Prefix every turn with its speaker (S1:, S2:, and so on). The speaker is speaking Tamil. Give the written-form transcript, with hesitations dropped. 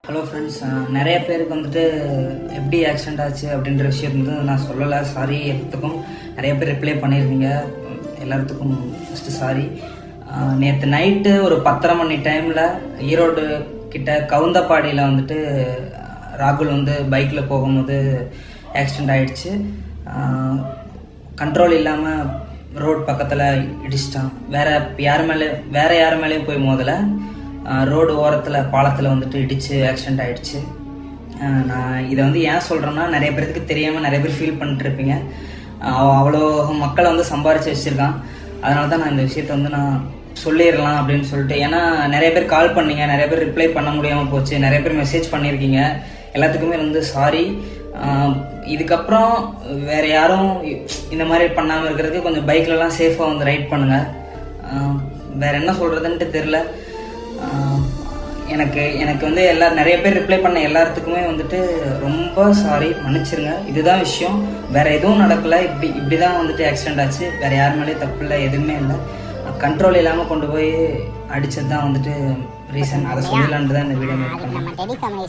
S1: ஹலோ ஃப்ரெண்ட்ஸ், நிறைய பேருக்கு வந்துட்டு எப்படி ஆக்சிடென்ட் ஆச்சு அப்படின்ற விஷயம் வந்து நான் சொல்லலை. சாரி. எல்லாத்துக்கும் நிறைய பேர் ரிப்ளை பண்ணியிருந்தீங்க. எல்லாத்துக்கும் ஃபஸ்ட்டு சாரி. நேற்று நைட்டு ஒரு 10:30 மணி டைமில் ஈரோடு கிட்ட கவுந்தப்பாடியில் வந்துட்டு ராகுல் வந்து பைக்கில் போகும்போது ஆக்சிடெண்ட் ஆகிடுச்சு. கண்ட்ரோல் இல்லாமல் ரோட் பக்கத்தில் இடிச்சிட்டான். வேற யார் மேலேயும் போய் மோதலை. ரோடு ஓரத்தில் பாலத்தில் வந்துட்டு இடித்து ஆக்சிடெண்ட் ஆகிடுச்சு. நான் இதை வந்து ஏன் சொல்கிறேன்னா, நிறைய பேருக்கு தெரியாமல் நிறைய பேர் ஃபீல் பண்ணிட்டுருப்பீங்க. அவ்வளோ மக்களை வந்து சம்பாரித்து வச்சுருக்கான். அதனால தான் நான் இந்த விஷயத்த வந்து நான் சொல்லிடலாம் அப்படின்னு சொல்லிட்டு. ஏன்னா நிறைய பேர் கால் பண்ணீங்க, நிறைய பேர் ரிப்ளை பண்ண முடியாமல் போச்சு, நிறைய பேர் மெசேஜ் பண்ணியிருக்கீங்க. எல்லாத்துக்குமே வந்து சாரி. இதுக்கப்புறம் வேறு யாரும் இந்த மாதிரி பண்ணாமல் இருக்கிறதுக்கு கொஞ்சம் பைக்லலாம் சேஃபாக வந்து ரைட் பண்ணுங்கள். வேறு என்ன சொல்கிறதுன்ட்டு தெரில. எனக்கு வந்து நிறைய பேர் ரிப்ளை பண்ண எல்லாத்துக்குமே வந்துட்டு ரொம்ப சாரி, மன்னிச்சிருங்க. இதுதான் விஷயம், வேற எதுவும் நடக்கலை. இப்படி தான் வந்துட்டு ஆக்சிடென்ட் ஆச்சு. வேற யார் மேலேயும் தப்பு இல்லை, எதுவுமே இல்லை. கண்ட்ரோல் இல்லாமல் கொண்டு போய் அடிச்சது தான் வந்துட்டு ரீசன். அதை சொல்லலான்ட்டு தான் இந்த வீடியோ மேக் பண்ணேன்.